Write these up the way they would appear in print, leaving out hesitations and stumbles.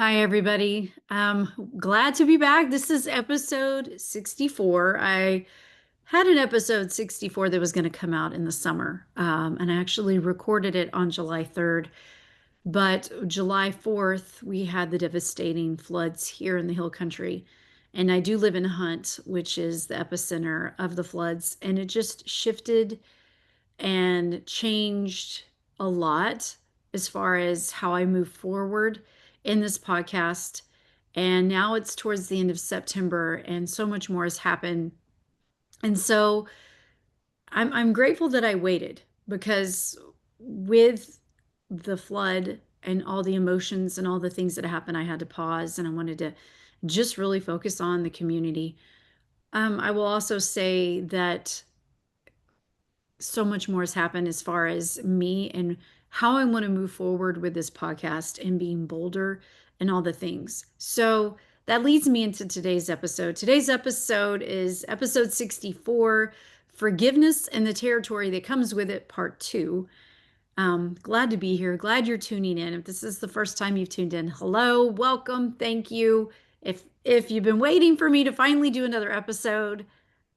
Hi, everybody. Glad to be back. This is episode 64. I had an episode 64 that was going to come out in the summer, and I actually recorded it on July 3rd. But July 4th, we had the devastating floods here in the Hill Country. And I do live in Hunt, which is the epicenter of the floods, and it just shifted and changed a lot as far as how I move forward in this podcast. And now it's towards the end of September, and so much more has happened. And so I'm grateful that I waited because with the flood and all the emotions and all the things that happened, I had to pause and I wanted to just really focus on the community. I will also say that so much more has happened as far as me and how I want to move forward with this podcast and being bolder and all the things. So that leads me into today's episode. Today's episode is episode 64, Forgiveness and the Territory That Comes with It, part two. Glad to be here. Glad you're tuning in. If this is the first time you've tuned in, hello, welcome, thank you. If you've been waiting for me to finally do another episode,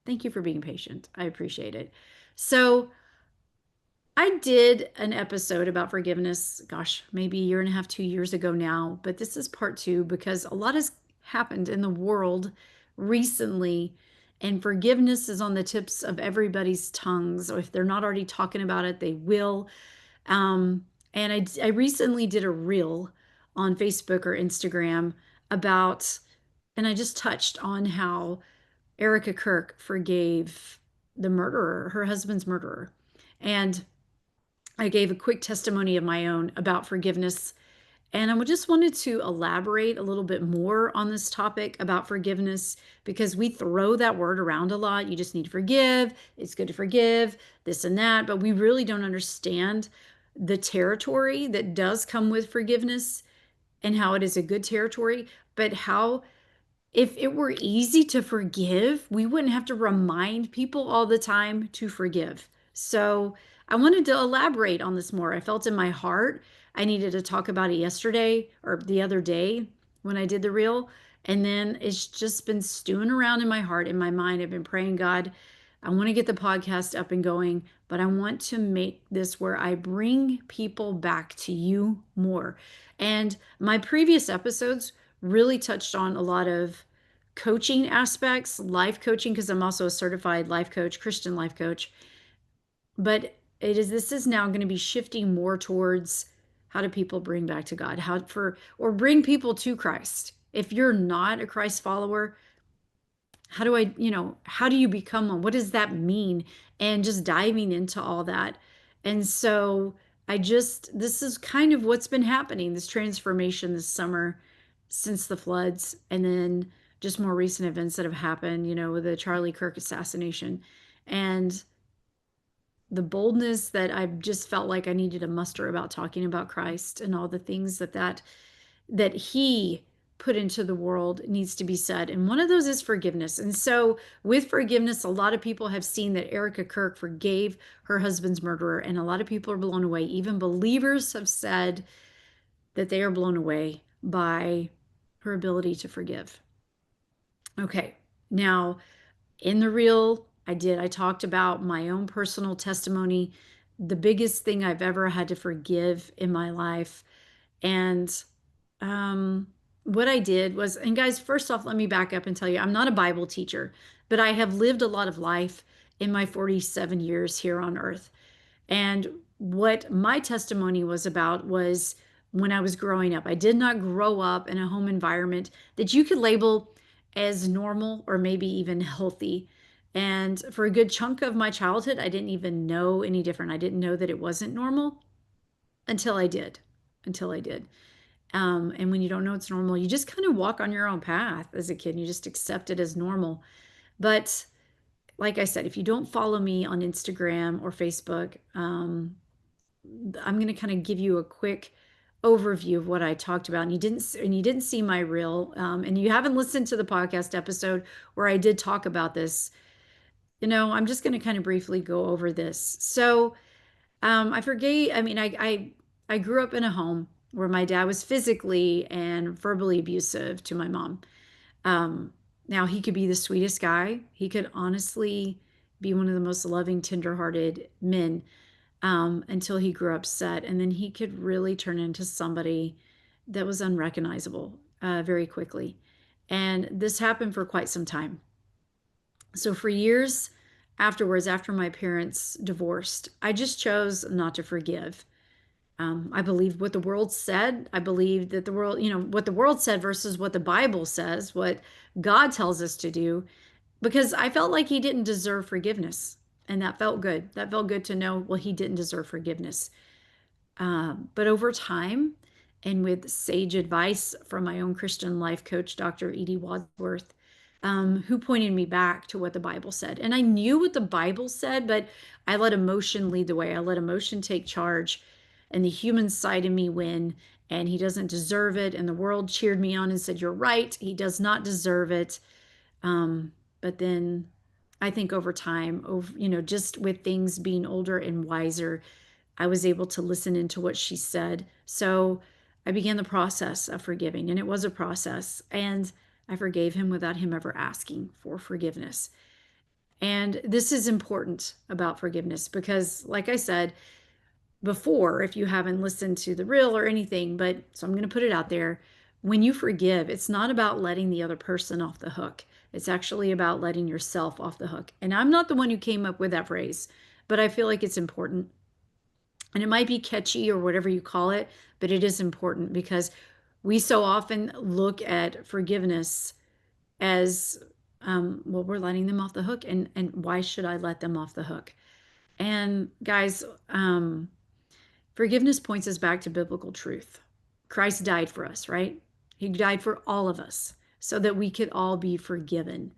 thank you for being patient. I appreciate it. So, I did an episode about forgiveness, gosh, maybe a year and a half, 2 years ago now, but this is part two because a lot has happened in the world recently, and forgiveness is on the tips of everybody's tongues. Or if they're not already talking about it, they will. And I recently did a reel on Facebook or Instagram about, and I just touched on how Erica Kirk forgave the murderer, her husband's murderer. And I gave a quick testimony of my own about forgiveness. And I just wanted to elaborate a little bit more on this topic about forgiveness because we throw that word around a lot. You just need to forgive. It's good to forgive, this and that. But we really don't understand the territory that does come with forgiveness and how it is a good territory, but how if it were easy to forgive, we wouldn't have to remind people all the time to forgive. So I wanted to elaborate on this more. I felt in my heart I needed to talk about it yesterday or the other day when I did the reel. And then it's just been stewing around in my heart, in my mind. I've been praying, God, I want to get the podcast up and going, but I want to make this where I bring people back to you more. And my previous episodes really touched on a lot of coaching aspects, life coaching, because I'm also a certified life coach, Christian life coach. But this is now going to be shifting more towards how do people bring back to God, how for or bring people to Christ. If you're not a Christ follower, how do you become one? What does that mean? And just diving into all that. And so this is kind of what's been happening, this transformation this summer since the floods, and then just more recent events that have happened, with the Charlie Kirk assassination. And the boldness that I've just felt like I needed to muster about talking about Christ and all the things that he put into the world needs to be said. And one of those is forgiveness. And so, with forgiveness, a lot of people have seen that Erica Kirk forgave her husband's murderer, and a lot of people are blown away. Even believers have said that they are blown away by her ability to forgive. Okay, now in the reel, I talked about my own personal testimony, the biggest thing I've ever had to forgive in my life. And um, what I did was, and guys, first off, let me back up and tell you, I'm not a Bible teacher, but I have lived a lot of life in my 47 years here on earth. And what my testimony was about was when I was growing up. I did not grow up in a home environment that you could label as normal or maybe even healthy. And for a good chunk of my childhood, I didn't even know any different. I didn't know that it wasn't normal until I did. Until I did. And when you don't know it's normal, you just kind of walk on your own path as a kid. And you just accept it as normal. But like I said, if you don't follow me on Instagram or Facebook, I'm going to kind of give you a quick overview of what I talked about. And you didn't see my reel, and you haven't listened to the podcast episode where I did talk about this. I'm just going to kind of briefly go over this. So I forgave. I mean, I grew up in a home where my dad was physically and verbally abusive to my mom. Um, Now, he could be the sweetest guy. He could honestly be one of the most loving, tenderhearted men until he grew upset. And then he could really turn into somebody that was unrecognizable very quickly. And this happened for quite some time. So, for years afterwards, after my parents divorced, I just chose not to forgive. I believed what the world said. I believed that the world, what the world said versus what the Bible says, what God tells us to do, because I felt like he didn't deserve forgiveness. And that felt good. That felt good to know, well, he didn't deserve forgiveness. But over time, and with sage advice from my own Christian life coach, Dr. Edie Wadsworth, who pointed me back to what the Bible said. And I knew what the Bible said, but I let emotion lead the way. I let emotion take charge and the human side of me win. And he doesn't deserve it. And the world cheered me on and said, "You're right. He does not deserve it." Um, but then I think over time, just with things being older and wiser, I was able to listen into what she said. So I began the process of forgiving, and it was a process. And I forgave him without him ever asking for forgiveness. And this is important about forgiveness because, like I said before, if you haven't listened to the reel or anything, but so I'm going to put it out there. When you forgive, it's not about letting the other person off the hook. It's actually about letting yourself off the hook. And I'm not the one who came up with that phrase, but I feel like it's important. And it might be catchy or whatever you call it, but it is important because we so often look at forgiveness as, well, we're letting them off the hook, and why should I let them off the hook? And guys, forgiveness points us back to biblical truth. Christ died for us, right? He died for all of us so that we could all be forgiven.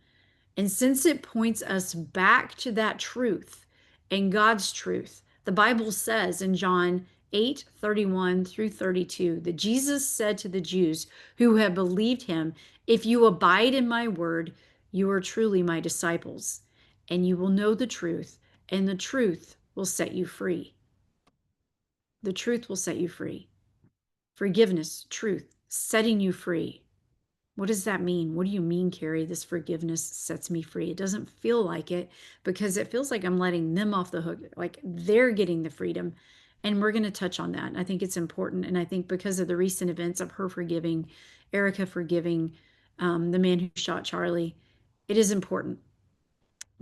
And since it points us back to that truth and God's truth, the Bible says in John 8:31 through 32 that Jesus said to the Jews who had believed him, "If you abide in my word, you are truly my disciples, and you will know the truth, and the truth will set you free." The truth will set you free. Forgiveness, truth, setting you free. What does that mean? What do you mean, Carrie? This forgiveness sets me free. It doesn't feel like it because it feels like I'm letting them off the hook, like they're getting the freedom. And we're going to touch on that. I think it's important. And I think because of the recent events of her forgiving, Erica forgiving the man who shot Charlie, it is important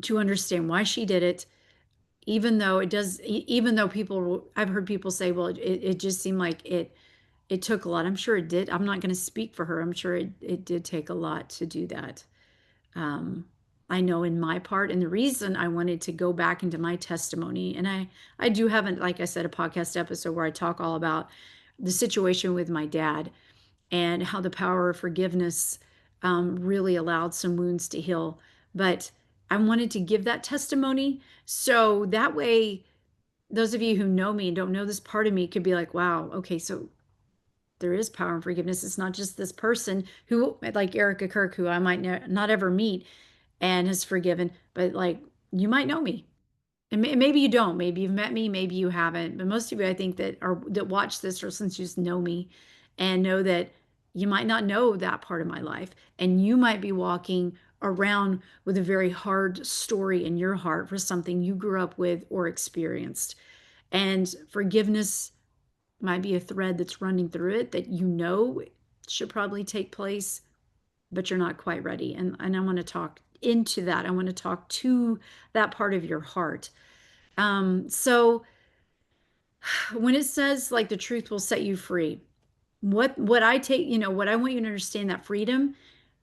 to understand why she did it, even though it does, even though people, I've heard people say, well, it just seemed like it took a lot. I'm sure it did. I'm not going to speak for her. I'm sure it did take a lot to do that. Um, I know in my part, and the reason I wanted to go back into my testimony, and I do have, like I said, a podcast episode where I talk all about the situation with my dad and how the power of forgiveness really allowed some wounds to heal. But I wanted to give that testimony so that way, those of you who know me and don't know this part of me could be like, wow, okay, so there is power in forgiveness. It's not just this person who, like Erica Kirk, who I might not ever meet and has forgiven, but like you might know me. And maybe you don't. Maybe you've met me, maybe you haven't. But most of you, I think, that are that watch this or since you just know me and know that you might not know that part of my life. And you might be walking around with a very hard story in your heart for something you grew up with or experienced. And forgiveness might be a thread that's running through it that you know should probably take place, but you're not quite ready. And I want to talk into that. I want to talk to that part of your heart. So when it says like the truth will set you free, what I take, what I want you to understand, that freedom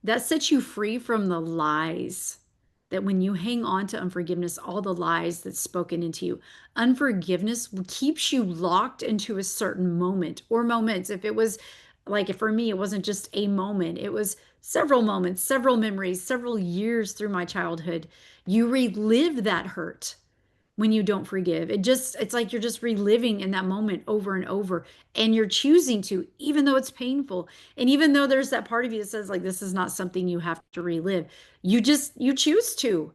that sets you free from the lies, that when you hang on to unforgiveness, all the lies that's spoken into you. Unforgiveness keeps you locked into a certain moment or moments. If it was like, for me, it wasn't just a moment, it was several moments, several memories, several years through my childhood. You relive that hurt when you don't forgive. It's like you're just reliving in that moment over and over, and you're choosing to, even though it's painful. And even though there's that part of you that says like this is not something you have to relive, you choose to.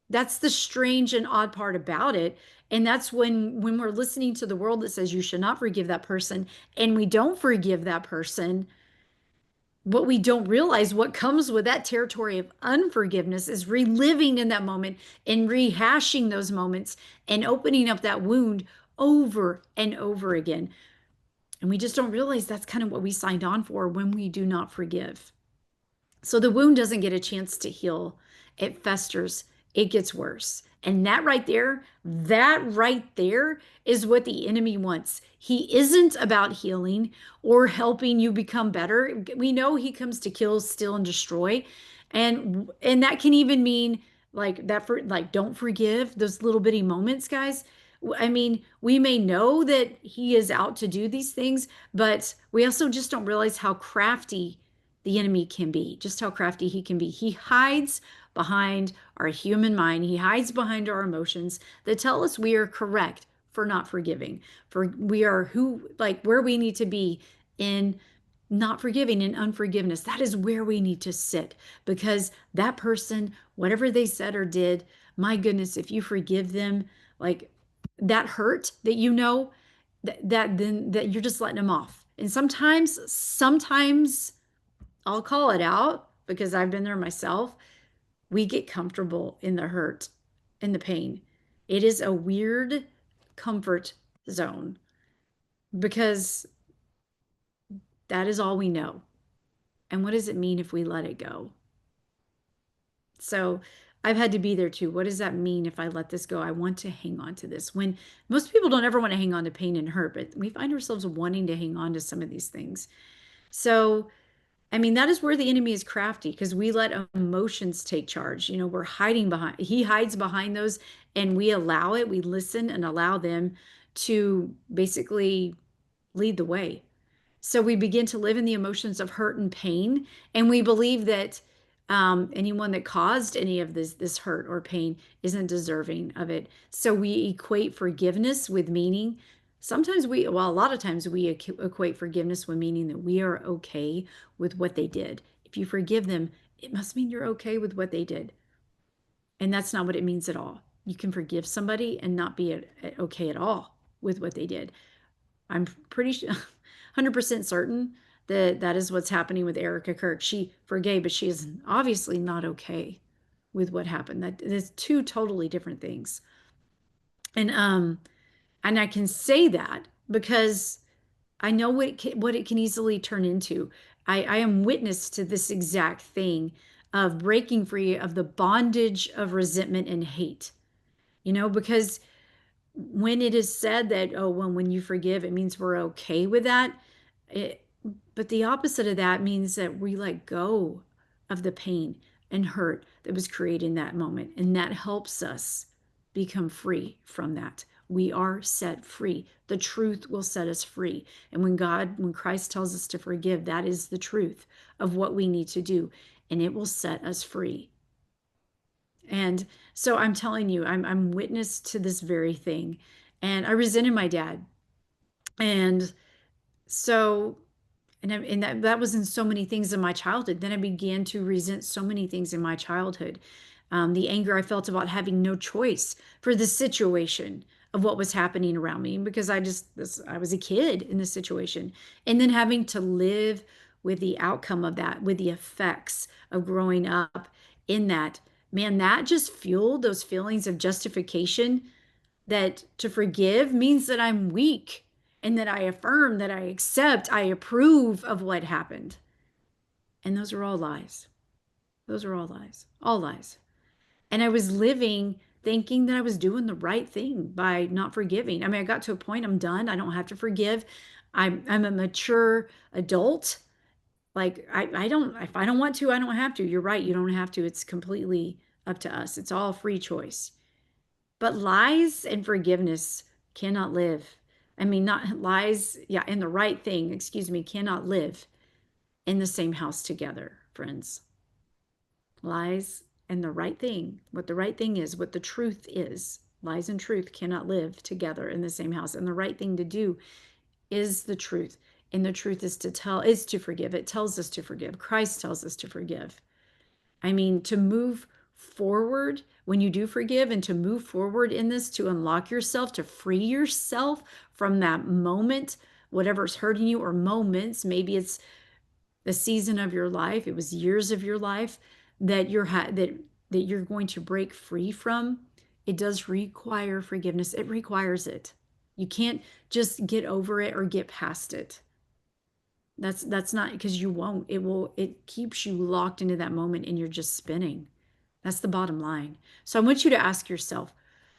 That's the strange and odd part about it. And that's when we're listening to the world that says you should not forgive that person, and we don't forgive that person, what we don't realize, what comes with that territory of unforgiveness is reliving in that moment and rehashing those moments and opening up that wound over and over again. And we just don't realize that's kind of what we signed on for when we do not forgive. So the wound doesn't get a chance to heal. It festers, it gets worse. And that right there is what the enemy wants. He isn't about healing or helping you become better. We know he comes to kill, steal, and destroy. And that can even mean like that for like don't forgive those little bitty moments, guys. I mean, we may know that he is out to do these things, but we also just don't realize how crafty the enemy can be, just how crafty he can be. He hides behind our human mind, he hides behind our emotions that tell us we are correct for not forgiving, for we are who, like, where we need to be in not forgiving and unforgiveness. That is where we need to sit because that person, whatever they said or did, my goodness, if you forgive them, like that hurt that you know, that then that you're just letting them off. And sometimes I'll call it out because I've been there myself. We get comfortable in the hurt and the pain. It is a weird comfort zone because that is all we know. And what does it mean if we let it go? So I've had to be there too. What does that mean if I let this go? I want to hang on to this. When most people don't ever want to hang on to pain and hurt, but we find ourselves wanting to hang on to some of these things. So I mean, that is where the enemy is crafty because we let emotions take charge. You know, we're hiding behind, he hides behind those and we allow it, we listen and allow them to basically lead the way. So we begin to live in the emotions of hurt and pain, and we believe that anyone that caused any of this hurt or pain isn't deserving of it. So we equate forgiveness with meaning. Sometimes well, a lot of times we equate forgiveness with meaning that we are okay with what they did. If you forgive them, it must mean you're okay with what they did. And that's not what it means at all. You can forgive somebody and not be okay at all with what they did. I'm pretty sure, 100% certain that that is what's happening with Erica Kirk. She forgave, but she is obviously not okay with what happened. That is two totally different things. And and I can say that because I know what it can easily turn into. I am witness to this exact thing of breaking free of the bondage of resentment and hate. You know, because when it is said that, oh, when you forgive, it means we're okay with that. It, but the opposite of that means that we let go of the pain and hurt that was created in that moment. And that helps us become free from that. We are set free. The truth will set us free. And when Christ tells us to forgive, that is the truth of what we need to do. And it will set us free. And so I'm telling you, I'm witness to this very thing. And I resented my dad. And so and that was in so many things in my childhood. Then I began to resent so many things in my childhood. The anger I felt about having no choice for the situation of what was happening around me because I was a kid in this situation. And then having to live with the outcome of that, with the effects of growing up in that, man, that just fueled those feelings of justification that to forgive means that I'm weak and that I affirm, that I accept, I approve of what happened. And those are all lies. Those are all lies, all lies. And I was living thinking that I was doing the right thing by not forgiving. I mean, I got to a point, I'm done. I don't have to forgive. I'm a mature adult. Like I don't, if I don't want to, I don't have to. You're right. You don't have to. It's completely up to us. It's all free choice. But lies and forgiveness cannot live. I mean, not lies, yeah, and the right thing, excuse me, cannot live in the same house together, friends. Lies and the right thing, what the right thing is, what the truth is, lies and truth cannot live together in the same house. And the right thing to do is the truth. And the truth is to forgive. It tells us to forgive. Christ tells us to forgive. I mean, to move forward when you do forgive and to move forward in this, to unlock yourself, to free yourself from that moment, whatever's hurting you, or moments. Maybe it's a season of your life, it was years of your life that you're going to break free from. It does require forgiveness. It requires it. You can't just get over it or get past it. That's not, because you won't. It keeps you locked into that moment and you're just spinning. That's the bottom line. So I want you to ask yourself,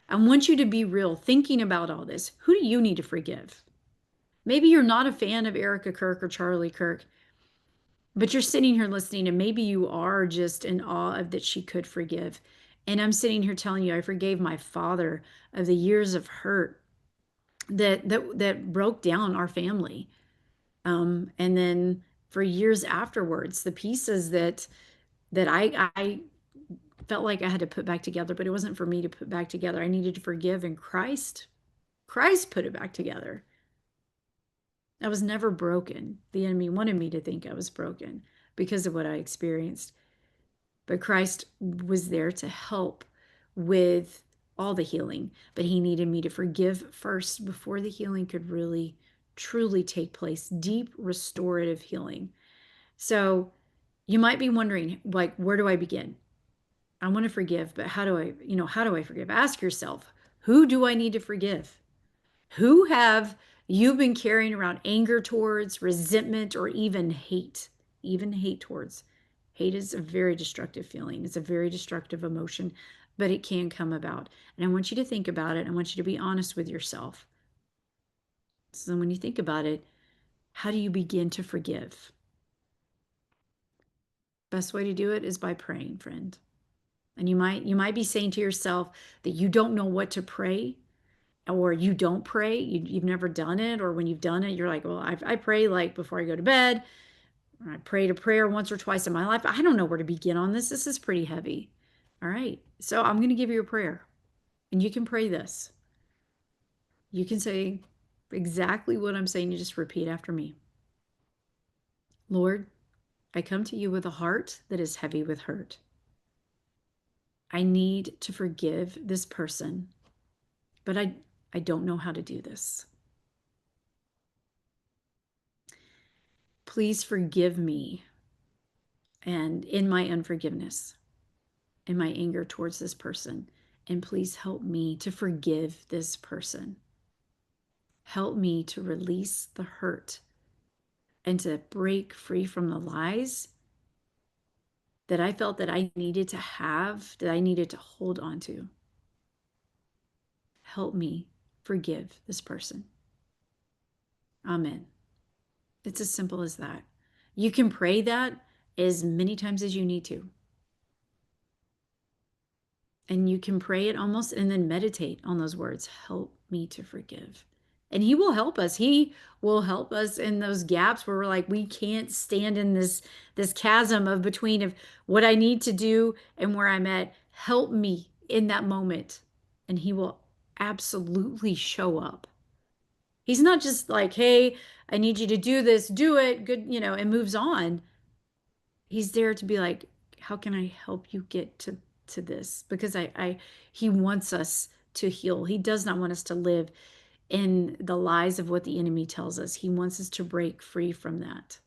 I want you to be real thinking about all this. Who do you need to forgive? Maybe you're not a fan of Erica Kirk or Charlie Kirk, but you're sitting here listening, and maybe you are just in awe of that she could forgive. And I'm sitting here telling you, I forgave my father of the years of hurt that broke down our family. And then for years afterwards, the pieces that I felt like I had to put back together, but it wasn't for me to put back together. I needed to forgive, and Christ put it back together. I was never broken. The enemy wanted me to think I was broken because of what I experienced. But Christ was there to help with all the healing. But he needed me to forgive first before the healing could really, truly take place. Deep restorative healing. So you might be wondering, like, where do I begin? I want to forgive, but how do I forgive? Ask yourself, who do I need to forgive? Who have you been carrying around anger towards, resentment, or even hate? Even hate towards. Hate is a very destructive feeling. It's a very destructive emotion, but it can come about. And I want you to think about it. I want you to be honest with yourself. So when you think about it, how do you begin to forgive? Best way to do it is by praying, friend. And you might be saying to yourself that you don't know what to pray, or you don't pray, you've never done it, or when you've done it, you're like, well, I pray like before I go to bed, or I prayed a prayer once or twice in my life. I don't know where to begin on this. This is pretty heavy. All right. So I'm going to give you a prayer, and you can pray this. You can say exactly what I'm saying. You just repeat after me. Lord, I come to you with a heart that is heavy with hurt. I need to forgive this person, but I don't know how to do this. Please forgive me and in my unforgiveness and my anger towards this person. And please help me to forgive this person. Help me to release the hurt and to break free from the lies that I felt that I needed to have, that I needed to hold on to. Help me forgive this person. Amen. It's as simple as that. You can pray that as many times as you need to. And you can pray it almost and then meditate on those words. Help me to forgive. And he will help us. He will help us in those gaps where we're like, we can't stand in this chasm of between of what I need to do and where I'm at. Help me in that moment. And he will absolutely show up. He's not just like, hey, I need you to do this, do it, good, and moves on. He's there to be like, how can I help you get to this? Because he wants us to heal. He does not want us to live in the lies of what the enemy tells us. He wants us to break free from that.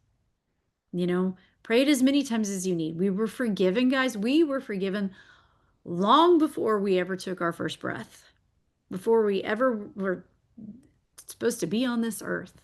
Pray it as many times as you need. We were forgiven, guys. We were forgiven long before we ever took our first breath, before we ever were supposed to be on this earth.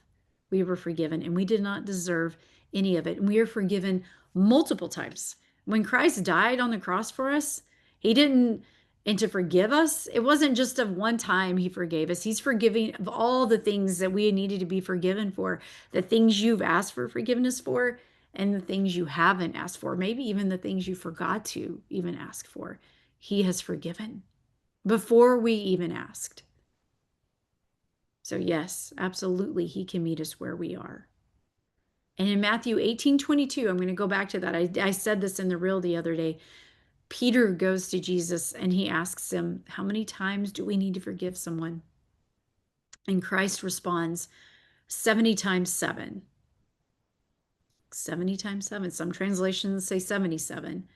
We were forgiven, and we did not deserve any of it. And we are forgiven multiple times. When Christ died on the cross for us, he didn't, and to forgive us, it wasn't just of one time he forgave us. He's forgiving of all the things that we needed to be forgiven for, the things you've asked for forgiveness for, and the things you haven't asked for, maybe even the things you forgot to even ask for. He has forgiven before we even asked. So yes, absolutely, he can meet us where we are. And in Matthew 18:22, I'm going to go back to that. I said this in the reel the other day. Peter goes to Jesus and he asks him, how many times do we need to forgive someone? And Christ responds, 70 times 7. 70 times 7. Some translations say 77.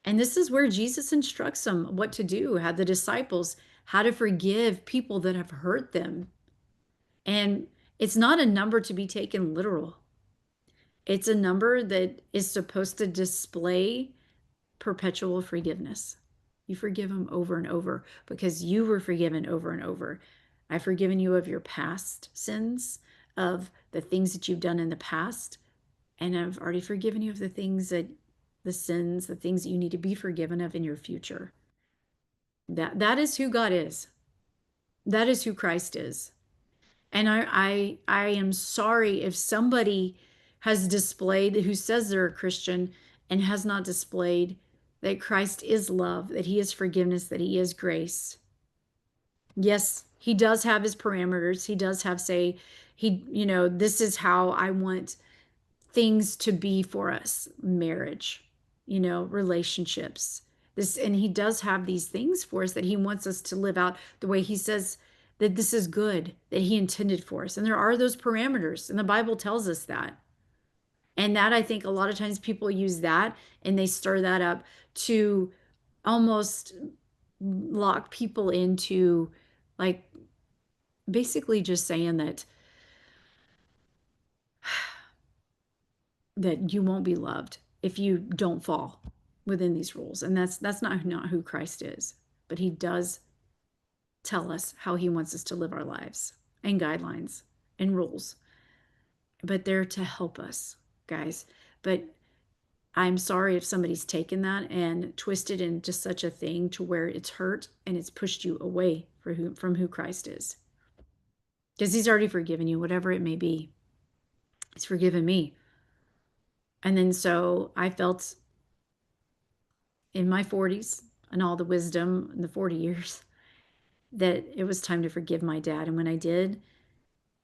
And this is where Jesus instructs them what to do, how the disciples, how to forgive people that have hurt them. And it's not a number to be taken literal. It's a number that is supposed to display perpetual forgiveness. You forgive them over and over because you were forgiven over and over. I've forgiven you of your past sins, of the things that you've done in the past, and I've already forgiven you of the things that the sins, the things that you need to be forgiven of in your future. That is who God is. That is who Christ is. And I am sorry if somebody has displayed who says they're a Christian and has not displayed that Christ is love, that he is forgiveness, that he is grace. Yes, he does have his parameters. He does have say this is how I want things to be for us, marriage, relationships. This and he does have these things for us that he wants us to live out the way he says that this is good, that he intended for us. And there are those parameters, and the Bible tells us that. And that I think a lot of times people use that and they stir that up to almost lock people into like basically just saying that you won't be loved if you don't fall within these rules. And that's not who Christ is. But he does tell us how he wants us to live our lives and guidelines and rules. But they're to help us, guys. But I'm sorry if somebody's taken that and twisted into such a thing to where it's hurt and it's pushed you away from who Christ is. Because he's already forgiven you, whatever it may be. He's forgiven me. And then so I felt in my 40s and all the wisdom in the 40 years that it was time to forgive my dad. And when I did,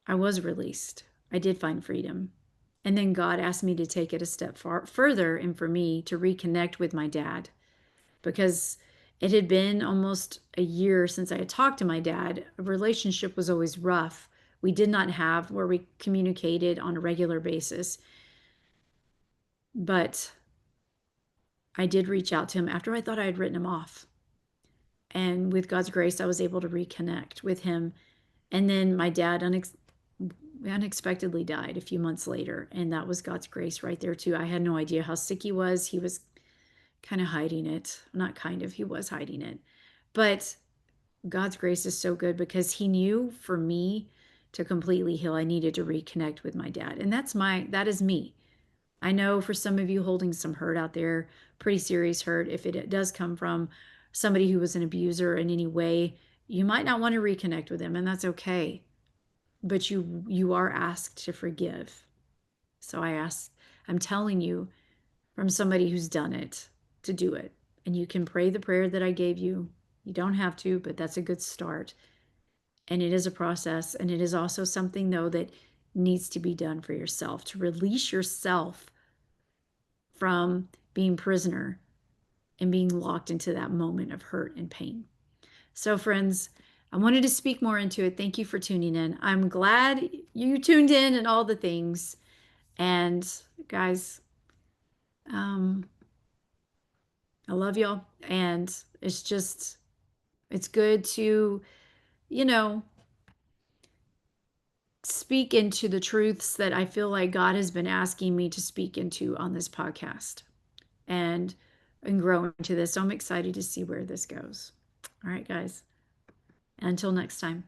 I was released. I did find freedom. And then God asked me to take it a step further and for me to reconnect with my dad because it had been almost a year since I had talked to my dad. A relationship was always rough. We did not have where we communicated on a regular basis. But I did reach out to him after I thought I had written him off. And with God's grace, I was able to reconnect with him. And then my dad unexpectedly died a few months later. And that was God's grace right there, too. I had no idea how sick he was. He was kind of hiding it. Not kind of, he was hiding it. But God's grace is so good because he knew for me to completely heal, I needed to reconnect with my dad. And that is me. I know for some of you holding some hurt out there, pretty serious hurt, if it does come from somebody who was an abuser in any way, you might not want to reconnect with them, and that's okay. But you are asked to forgive. So I'm telling you from somebody who's done it to do it. And you can pray the prayer that I gave you. You don't have to, but that's a good start. And it is a process, and it is also something though that needs to be done for yourself to release yourself from being prisoner and being locked into that moment of hurt and pain. So, friends, I wanted to speak more into it. Thank you for tuning in. I'm glad you tuned in and all the things. And guys, um, I love y'all. And it's good to, you know, speak into the truths that I feel like God has been asking me to speak into on this podcast and grow into this. So I'm excited to see where this goes. All right, guys. Until next time.